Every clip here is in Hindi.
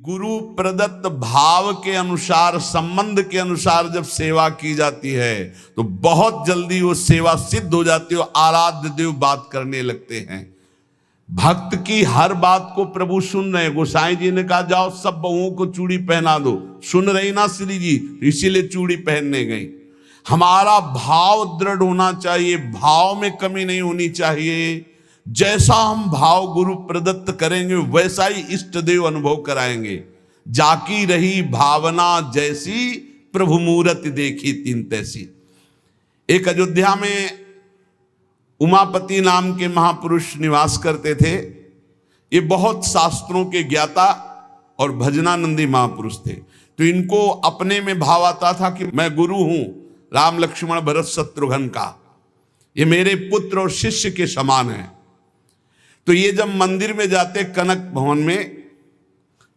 गुरु प्रदत्त भाव के अनुसार, संबंध के अनुसार जब सेवा की जाती है तो बहुत जल्दी वो सेवा सिद्ध हो जाती है, आराध्य देव बात करने लगते हैं। भक्त की हर बात को प्रभु सुन रहे हैं। गोसाई जी ने कहा जाओ सब बहुओं को चूड़ी पहना दो, सुन रही ना श्री जी, इसीलिए चूड़ी पहनने गई। हमारा भाव दृढ़ होना चाहिए, भाव में कमी नहीं होनी चाहिए। जैसा हम भाव गुरु प्रदत्त करेंगे वैसा ही इष्ट देव अनुभव कराएंगे। जाकी रही भावना जैसी, प्रभु मूरत देखी तीन तैसी। एक अयोध्या में उमापति नाम के महापुरुष निवास करते थे। ये बहुत शास्त्रों के ज्ञाता और भजनानंदी महापुरुष थे। तो इनको अपने में भाव आता था कि मैं गुरु हूं राम लक्ष्मण भरत शत्रुघ्न का, ये मेरे पुत्र और शिष्य के समान है। तो ये जब मंदिर में जाते कनक भवन में,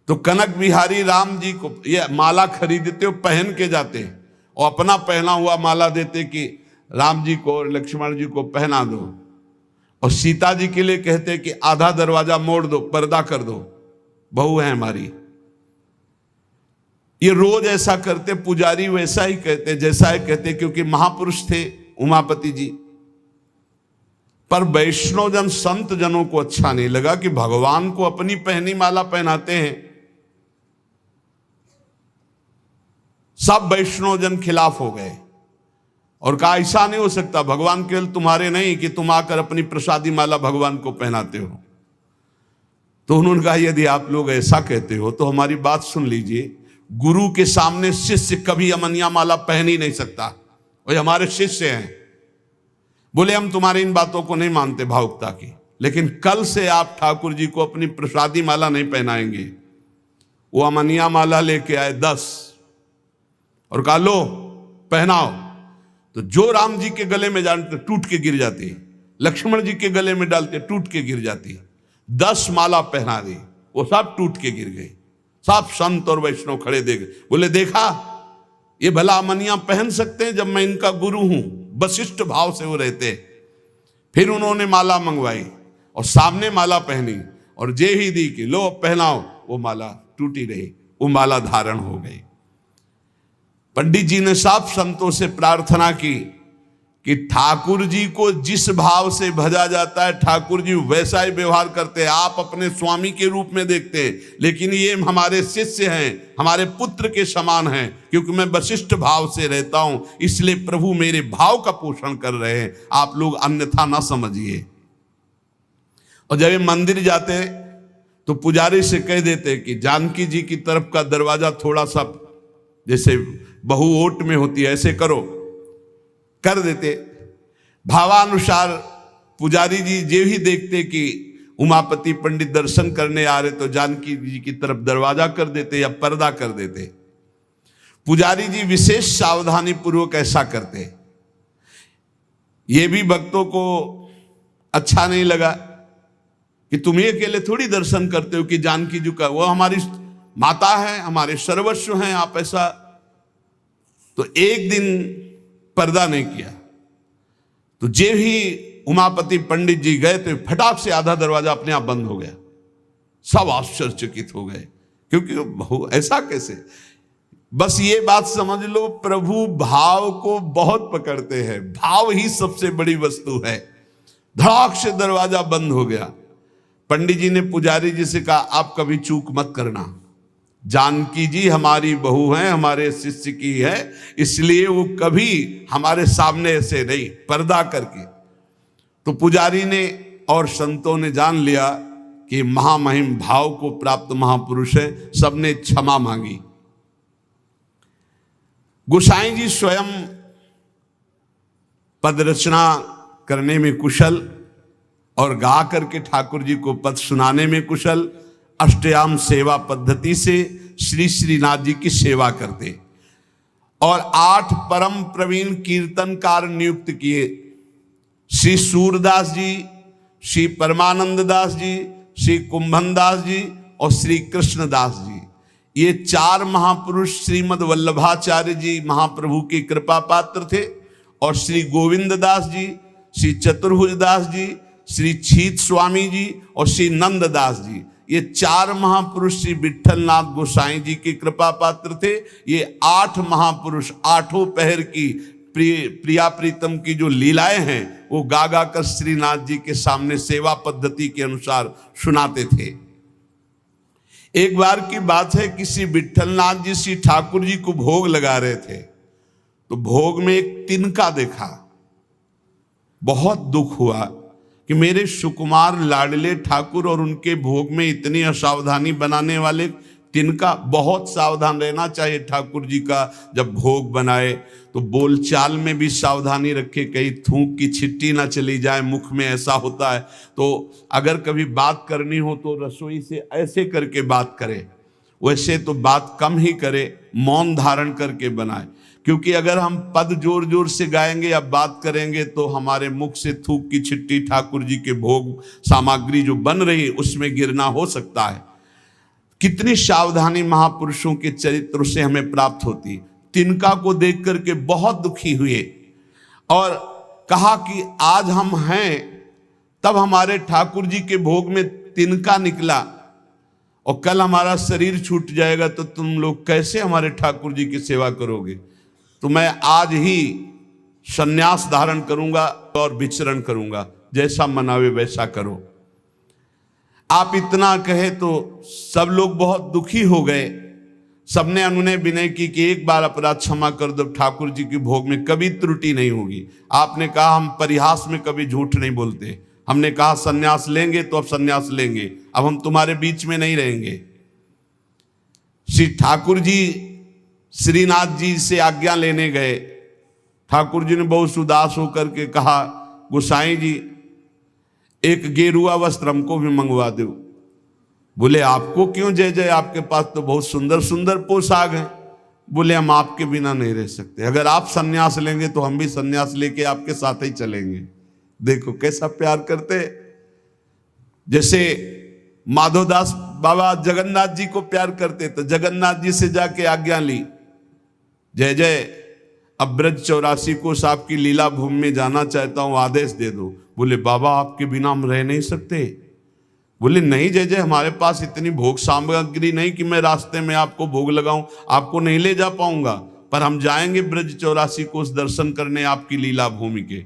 तो कनक बिहारी राम जी को ये माला खरीदते, पहन के जाते और अपना पहना हुआ माला देते कि राम जी को और लक्ष्मण जी को पहना दो, और सीता जी के लिए कहते कि आधा दरवाजा मोड़ दो, पर्दा कर दो, बहू है हमारी। ये रोज ऐसा करते। पुजारी वैसा ही कहते, जैसा ही कहते, क्योंकि महापुरुष थे उमापति जी। पर वैष्णव जन संत जनों को अच्छा नहीं लगा कि भगवान को अपनी पहनी माला पहनाते हैं। सब वैष्णव जन खिलाफ हो गए और कहा ऐसा नहीं हो सकता, भगवान केवल तुम्हारे नहीं कि तुम आकर अपनी प्रसादी माला भगवान को पहनाते हो। तो उन्होंने कहा यदि आप लोग ऐसा कहते हो तो हमारी बात सुन लीजिए। गुरु के सामने शिष्य कभी अमनिया माला पहन ही नहीं सकता, और हमारे शिष्य हैं। बोले हम तुम्हारी इन बातों को नहीं मानते भावुकता की, लेकिन कल से आप ठाकुर जी को अपनी प्रसादी माला नहीं पहनाएंगे। वो अमनिया माला लेके आए 10 और कहा लो पहनाओ। तो जो राम जी के गले में डालते टूट के गिर जाती, लक्ष्मण जी के गले में डालते टूट के गिर जाती। 10 माला पहना दी, वो सब टूट के गिर गई। सब संत और वैष्णव खड़े देख, बोले देखा ये भला अमनिया पहन सकते हैं जब मैं इनका गुरु हूं। वशिष्ठ भाव से वो रहते। फिर उन्होंने माला मंगवाई और सामने माला पहनी और जे ही दी कि लो पहनाओ, वो माला टूटी रही, वो माला धारण हो गई। पंडित जी ने सब संतों से प्रार्थना की कि ठाकुर जी को जिस भाव से भजा जाता है ठाकुर जी वैसा ही व्यवहार करते हैं। आप अपने स्वामी के रूप में देखते हैं, लेकिन ये हमारे शिष्य हैं, हमारे पुत्र के समान हैं। क्योंकि मैं वशिष्ठ भाव से रहता हूं, इसलिए प्रभु मेरे भाव का पोषण कर रहे हैं, आप लोग अन्यथा ना समझिए। और जब ये मंदिर जाते तो पुजारी से कह देते कि जानकी जी की तरफ का दरवाजा थोड़ा सा जैसे बहु ओट में होती है ऐसे करो, कर देते। भावानुसार पुजारी जी जे ही देखते कि उमापति पंडित दर्शन करने आ रहे तो जानकी जी की तरफ दरवाजा कर देते या पर्दा कर देते। पुजारी जी विशेष सावधानी पूर्वक ऐसा करते। ये भी भक्तों को अच्छा नहीं लगा कि तुम ये अकेले थोड़ी दर्शन करते हो कि जानकी जी का, वो हमारी माता है, हमारे सर्वस्व हैं, आप ऐसा। तो एक दिन पर्दा नहीं किया। तो जे ही उमापति पंडित जी गए तो फटाक से आधा दरवाजा अपने आप बंद हो गया। सब आश्चर्यचकित हो गए, क्योंकि ऐसा कैसे। बस ये बात समझ लो, प्रभु भाव को बहुत पकड़ते हैं। भाव ही सबसे बड़ी वस्तु है। धड़ाक से दरवाजा बंद हो गया। पंडित जी ने पुजारी जी से कहा आप कभी चूक मत करना, जानकी जी हमारी बहू हैं, हमारे शिष्य की है, इसलिए वो कभी हमारे सामने ऐसे नहीं, पर्दा करके। तो पुजारी ने और संतों ने जान लिया कि महामहिम भाव को प्राप्त महापुरुष है। सबने क्षमा मांगी। गोसाई जी स्वयं पद रचना करने में कुशल और गा करके ठाकुर जी को पद सुनाने में कुशल। अष्टयाम सेवा पद्धति से श्री श्रीनाथ जी की सेवा करते और 8 परम प्रवीण कीर्तनकार नियुक्त किए। श्री सूरदास जी, श्री परमानंद दास जी, श्री कुंभन दास जी और श्री कृष्णदास जी, ये 4 महापुरुष श्रीमद वल्लभाचार्य जी महाप्रभु की कृपा पात्र थे। और श्री गोविंद दास जी, श्री चतुर्भुज दास जी, श्री छीत स्वामी जी और श्री नंद दास जी, ये 4 महापुरुष श्री विट्ठलनाथ गोसाई जी के कृपा पात्र थे। ये 8 महापुरुष 8 पहर की प्रिया प्रीतम की जो लीलाएं हैं वो गा गा कर श्रीनाथ जी के सामने सेवा पद्धति के अनुसार सुनाते थे। एक बार की बात है, किसी विट्ठलनाथ जी श्री ठाकुर जी को भोग लगा रहे थे, तो भोग में एक तिनका देखा। बहुत दुख हुआ कि मेरे सुकुमार लाडले ठाकुर और उनके भोग में इतनी असावधानी बनाने वाले तिनका। बहुत सावधान रहना चाहिए ठाकुर जी का, जब भोग बनाए तो बोलचाल में भी सावधानी रखे, कहीं थूक की छिट्टी ना चली जाए मुख में, ऐसा होता है। तो अगर कभी बात करनी हो तो रसोई से ऐसे करके बात करे, वैसे तो बात कम ही करे, मौन धारण करके बनाए, क्योंकि अगर हम पद जोर जोर से गाएंगे या बात करेंगे तो हमारे मुख से थूक की छिट्टी ठाकुर जी के भोग सामग्री जो बन रही है उसमें गिरना हो सकता है। कितनी सावधानी महापुरुषों के चरित्र से हमें प्राप्त होती। तिनका को देख करके बहुत दुखी हुए और कहा कि आज हम हैं, तब हमारे ठाकुर जी के भोग में तिनका निकला और कल हमारा शरीर छूट जाएगा तो तुम लोग कैसे हमारे ठाकुर जी की सेवा करोगे। तो मैं आज ही संन्यास धारण करूंगा और विचरण करूंगा, जैसा मनावे वैसा करो। आप इतना कहे तो सब लोग बहुत दुखी हो गए। सबने अनुनय विनय की कि एक बार अपराध क्षमा कर दो, ठाकुर जी के भोग में कभी त्रुटि नहीं होगी। आपने कहा हम परिहास में कभी झूठ नहीं बोलते, हमने कहा संन्यास लेंगे तो अब संन्यास लेंगे, अब हम तुम्हारे बीच में नहीं रहेंगे। श्री ठाकुर जी श्रीनाथ जी से आज्ञा लेने गए। ठाकुर जी ने बहुत उदास होकर के कहा, गोसाई जी एक गेरुआ वस्त्र हमको भी मंगवा दो। बोले आपको क्यों जय जय, आपके पास तो बहुत सुंदर सुंदर पोशाक हैं। बोले हम आपके बिना नहीं रह सकते, अगर आप संन्यास लेंगे तो हम भी संन्यास लेके आपके साथ ही चलेंगे। देखो कैसा प्यार करते, जैसे माधोदास बाबा जगन्नाथ जी को प्यार करते, तो जगन्नाथ जी से जाके आज्ञा ली, जय जय अब ब्रज 84 को साहब की लीला भूमि में जाना चाहता हूं, आदेश दे दो। बोले बाबा आपके बिना हम रह नहीं सकते। बोले नहीं जय जय, हमारे पास इतनी भोग सामग्री नहीं कि मैं रास्ते में आपको भोग लगाऊं, आपको नहीं ले जा पाऊंगा, पर हम जाएंगे ब्रज 84 को दर्शन करने आपकी लीला भूमि के।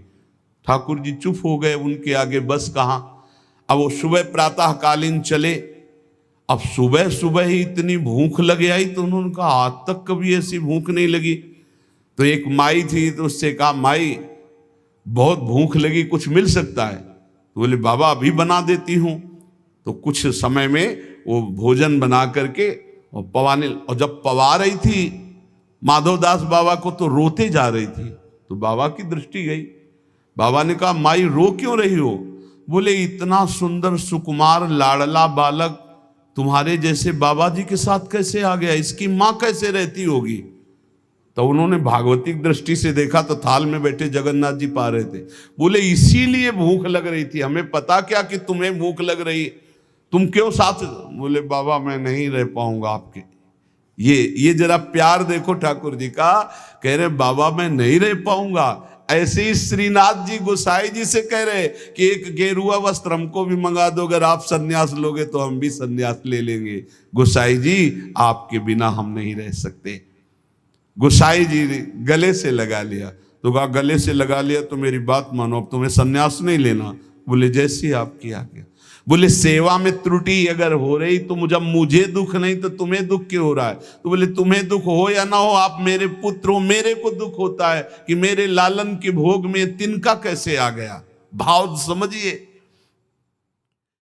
ठाकुर जी चुप हो गए, उनके आगे बस कहाँ। अब वो सुबह प्रातःकालीन चले। अब सुबह सुबह ही इतनी भूख लग आई तो उन्होंने कहा आज तक कभी ऐसी भूख नहीं लगी। तो एक माई थी, तो उससे कहा माई बहुत भूख लगी, कुछ मिल सकता है। तो बोले बाबा अभी बना देती हूँ। तो कुछ समय में वो भोजन बना करके और पवाने, और जब पवा रही थी माधवदास बाबा को तो रोते जा रही थी। तो बाबा की दृष्टि गई, बाबा ने कहा माई रो क्यों रही हो। बोले इतना सुंदर सुकुमार लाडला बालक तुम्हारे जैसे बाबा जी के साथ कैसे आ गया, इसकी माँ कैसे रहती होगी। तो उन्होंने भागवतिक दृष्टि से देखा तो थाल में बैठे जगन्नाथ जी पा रहे थे। बोले इसीलिए भूख लग रही थी, हमें पता क्या कि तुम्हें भूख लग रही, तुम क्यों साथ। बोले बाबा मैं नहीं रह पाऊंगा आपके। ये जरा प्यार देखो ठाकुर जी का, कह रहे बाबा मैं नहीं रह पाऊंगा। ऐसे ही श्रीनाथ जी गोसाई जी से कह रहे कि एक गेरुआ वस्त्र हमको भी मंगा दो, अगर आप सन्यास लोगे तो हम भी सन्यास ले लेंगे। गोसाई जी आपके बिना हम नहीं रह सकते। गोसाई जी ने गले से लगा लिया। तो कहा गले से लगा लिया तो मेरी बात मानो, अब तुम्हें सन्यास नहीं लेना। बोले जैसी आपकी आज्ञा। बोले सेवा में त्रुटि अगर हो रही तो जब मुझे दुख नहीं तो तुम्हें दुख क्यों हो रहा है। तो बोले तुम्हें दुख हो या ना हो, आप मेरे पुत्र हो, मेरे को दुख होता है कि मेरे लालन के भोग में तिनका कैसे आ गया। भाव समझिए,